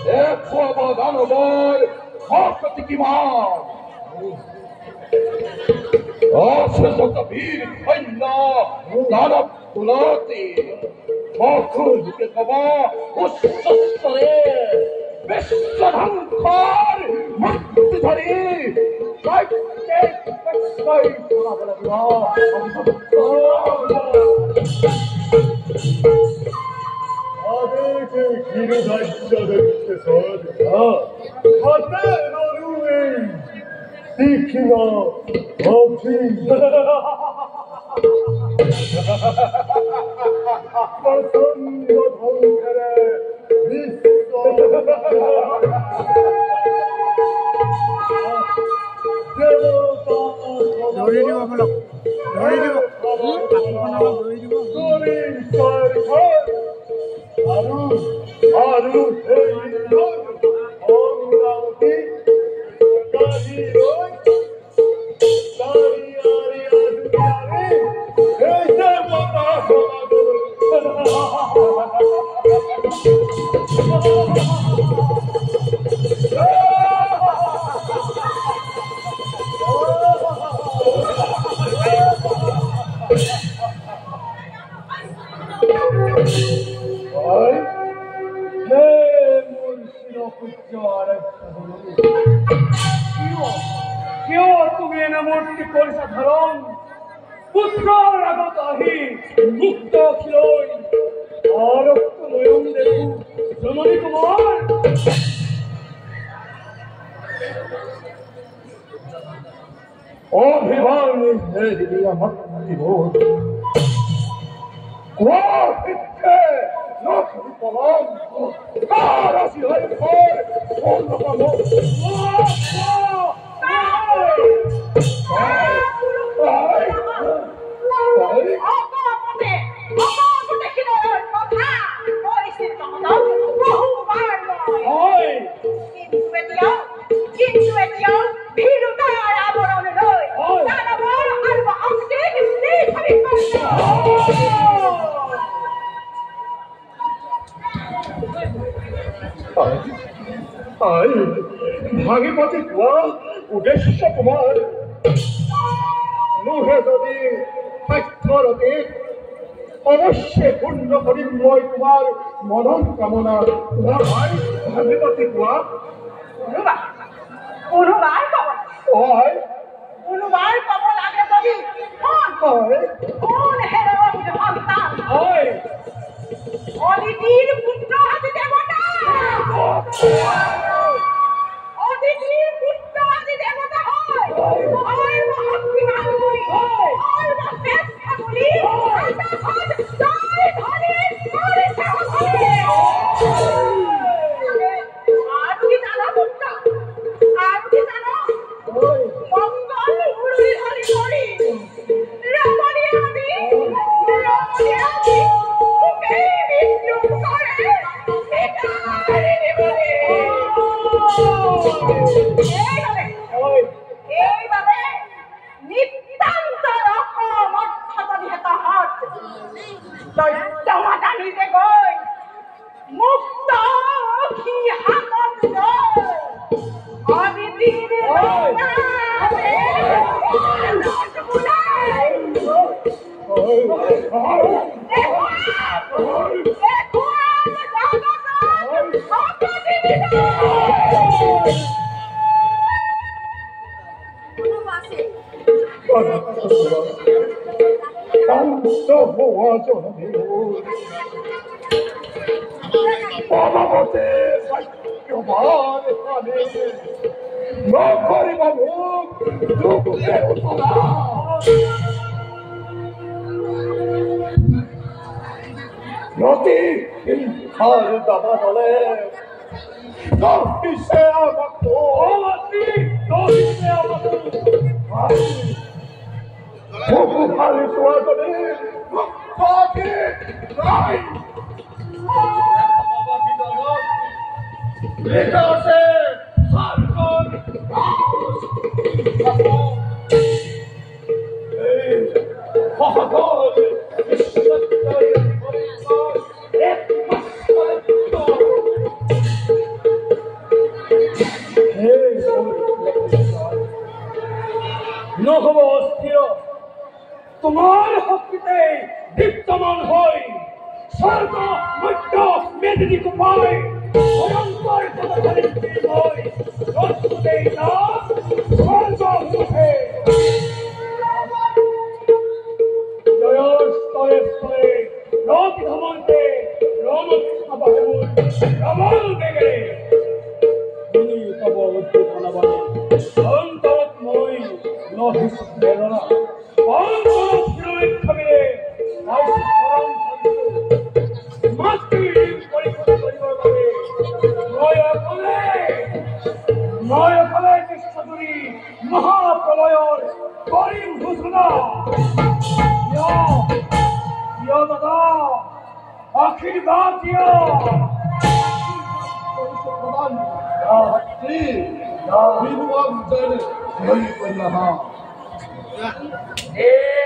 দেখো দানবর কিমান অশেষত বীর সৈন্য দানব কুলতি মুখে কবা উচ্চস্তরে বিশ্বধ্বংসর মূর্তি ধরি তাদেরকে ঘিরে রাজ্য দেখতে হাতে নরুয়ে তীক্ষ্ণ অভি প্রচন্ড ধ্বংসরে বিশ্ব ধরে দিব বলক ধরে দিব আরু তুমি এনে মূর্তি করিস ধরন পুত্র আগত আহি মুক্ত খিলই আরক্ত নয়ন দেখু জননী কুমার অভিমানী হে দিবিয়া মতি বোধ কোয়াফিতে নখি পলম কারাসি হই পর অন্নপম ভাগীপতি কোৱা উদ্দেশ্য তোমাৰ মুহে যদি স্বাস্থ্যৰতি অৱশ্যে পূৰ্ণ কৰিম মই তোমাৰ মনন কামনা তোমাৰ ভাই ভাগীপতি কোৱা অনুবাৰ কব হয় অনুবাৰ কব লাগে যদি হয় কোন হেৰৱৰ সন্তান হয় অদিতিৰ পুত্ৰ আদি দেৱতা অদিতিৰ পুত্ৰ আদি দেৱতা হয় মহত্তিমান বুলি হয় শ্ৰেষ্ঠ বুলি আৰু কি জানা পুত্ৰ আৰু কি জানা মংগল উৰুলি হৰি কৰি ৰমণী আদি মৃত্যু কৰে এইবাবে নিতান্ত অসমৰ্থ দৈত্যমাতা নিজে গৈ মুক্ত অখি হাতত লৈ অদিতিৰ নদী হিংসার দাবা দলে দহিসে আমাকে অতি দহিসে আমাকে বহু ভারী সোয়াদনে মুক্তাকে রাই বিকাশে সারকর এই মহাদল বিশ্বত্তর নহব অস্থিৰ তোমাৰ শক্তিতে দীপ্তমান হৈ স্বৰ্গ মধ্য মেদিনী কোপাই ভয়ংকৰ পদধূলি হৈ ৰজপুতেই নাম স্বৰ্গ উঠে জয়ৰ স্তৰে স্তৰে ৰথ ভ্ৰমন্তে ৰমকৃষ্ণ বাহুৰ ৰমল বেগেৰে শুনি তব অদ্ভুত অনাবনে অন্তৰত মই নহিছো প্ৰেৰণা অন্তৰত শিৰোক্ষমেৰে মাতৃৰ পৰীক্ষা কৰিবৰ বাবে মই অকলে কৃষ্ণগুৰি মহাপ্ৰলয়ৰ কৰিম ঘোষণা দাদা আশীৰ্বাদ দিয়া এই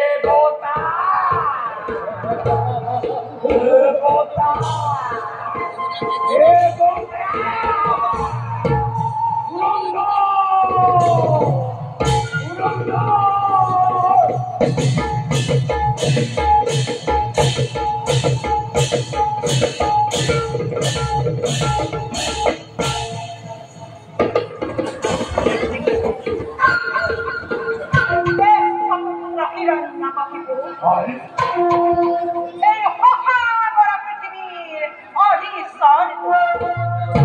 মহাগৰা পৃথিৱীৰ অধীশ্বৰ